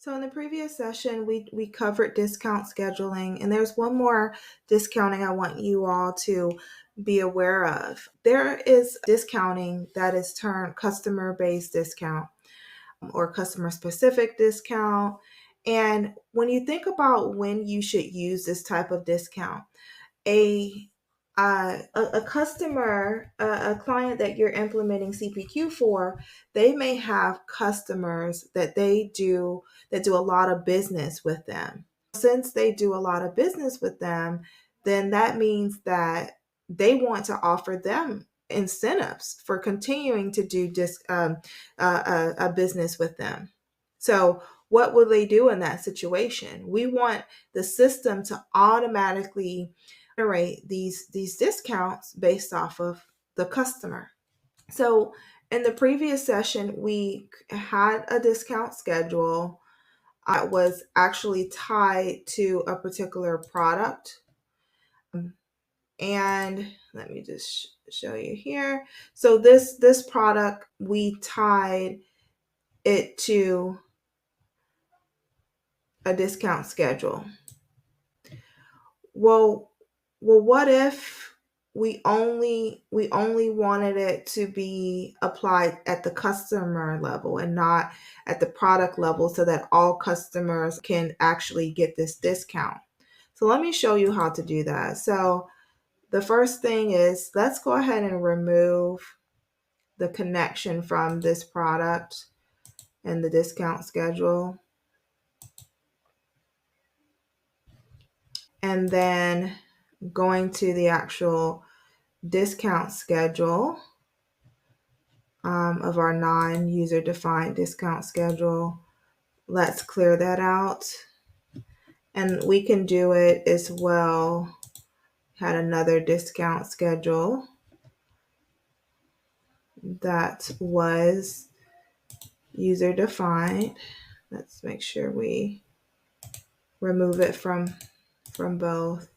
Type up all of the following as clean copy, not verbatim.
So in the previous session, we covered discount scheduling, and there's one more discounting I want you all to be aware of. There is discounting that is termed customer-based discount or customer-specific discount. And when you think about when you should use this type of discount, a a customer, a client that you're implementing CPQ for, they may have customers that do a lot of business with them. Since they do a lot of business with them, then that means that they want to offer them incentives for continuing to do a business with them. So what will they do in that situation? We want the system to automatically generate these discounts based off of the customer. So in the previous session, we had a discount schedule that was actually tied to a particular product. And let me just show you here. So this product, we tied it to a discount schedule. Well, what if we only wanted it to be applied at the customer level and not at the product level so that all customers can actually get this discount? So let me show you how to do that. So the first thing is, let's go ahead and remove the connection from this product and the discount schedule. And then going to the actual discount schedule of our non-user defined discount schedule. Let's clear that out. And we can do it as well. Had another discount schedule that was user defined. Let's make sure we remove it from both.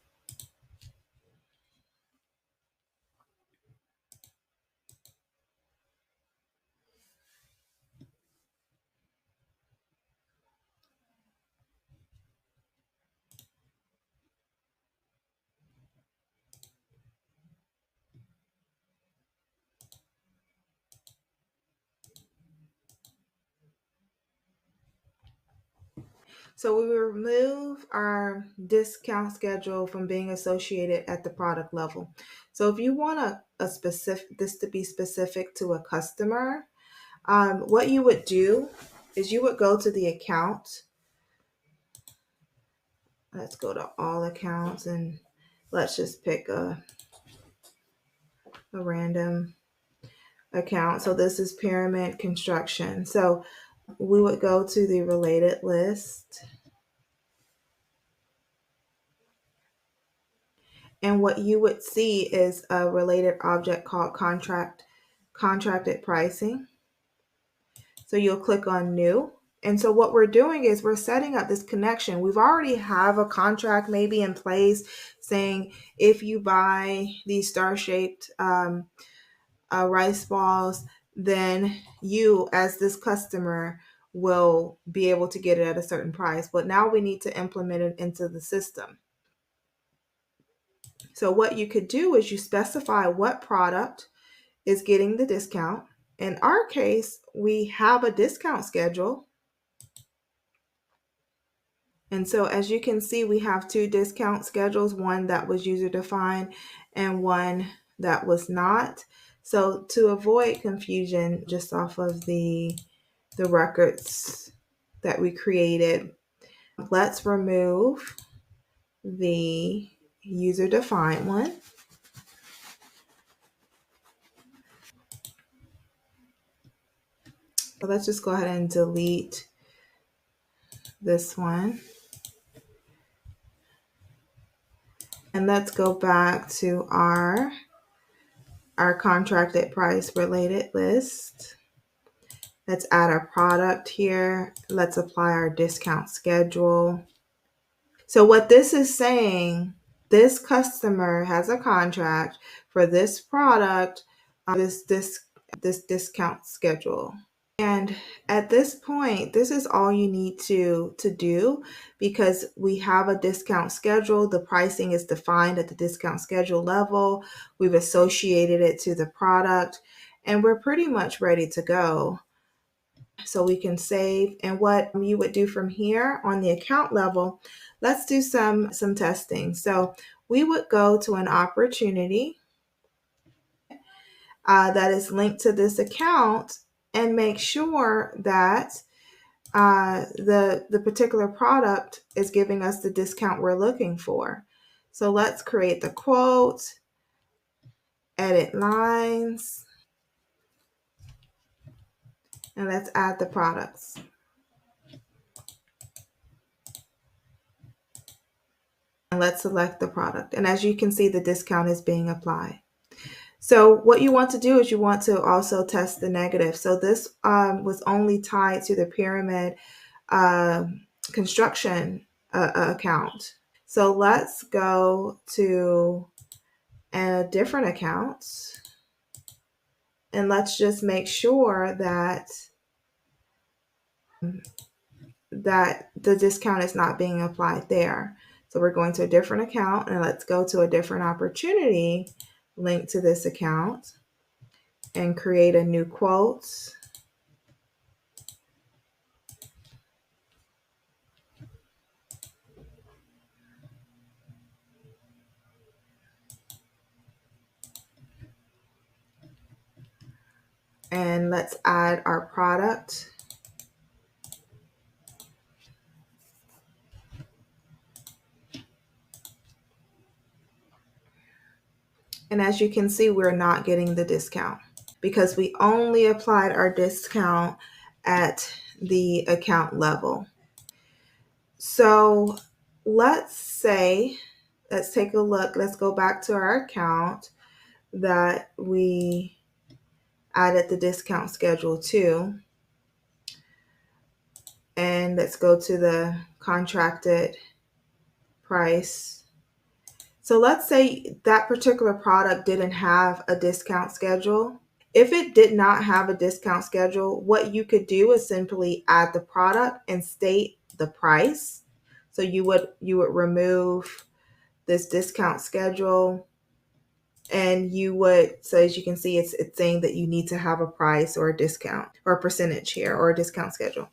So we remove our discount schedule from being associated at the product level. So if you want this to be specific to a customer, what you would do is you would go to the account. Let's go to all accounts and let's just pick a random account. So this is pyramid construction. So we would go to the related list. And what you would see is a related object called contracted pricing. So you'll click on new. And so what we're doing is we're setting up this connection. We've already have a contract maybe in place saying if you buy these star-shaped rice balls, then you as this customer will be able to get it at a certain price. But now we need to implement it into the system. So what you could do is you specify what product is getting the discount. In our case, we have a discount schedule. And so as you can see, we have two discount schedules, one that was user defined and one that was not. So to avoid confusion just off of the records that we created, let's remove the user defined one. So let's just go ahead and delete this one. And let's go back to our contracted price related list. Let's add our product here. Let's apply our discount schedule. So what this is saying, this customer has a contract for this product, this discount schedule. And at this point, this is all you need to do because we have a discount schedule. The pricing is defined at the discount schedule level. We've associated it to the product, and we're pretty much ready to go. So we can save. And what you would do from here on the account level, let's do some testing. So we would go to an opportunity that is linked to this account and make sure that the particular product is giving us the discount we're looking for. So let's create the quote, edit lines, and let's add the products. And let's select the product. And as you can see, the discount is being applied. So what you want to do is you want to also test the negative. So this was only tied to the pyramid uh, construction account. So let's go to a different account and let's just make sure that the discount is not being applied there. So we're going to a different account and let's go to a different opportunity linked to this account and create a new quote. And let's add our product. And as you can see, we're not getting the discount because we only applied our discount at the account level. So let's take a look. Let's go back to our account that we added the discount schedule to. And let's go to the contracted price. So let's say that particular product didn't have a discount schedule. If it did not have a discount schedule, what you could do is simply add the product and state the price. So you would remove this discount schedule and you would, so as you can see, it's saying that you need to have a price or a discount or a percentage here or a discount schedule.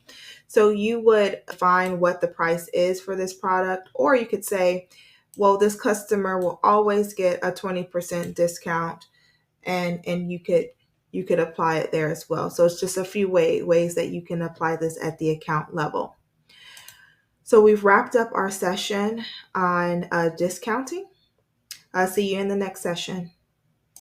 So you would find what the price is for this product, or you could say, well, this customer will always get a 20% discount, and you could apply it there as well. So it's just a few ways that you can apply this at the account level. So we've wrapped up our session on discounting. I'll see you in the next session.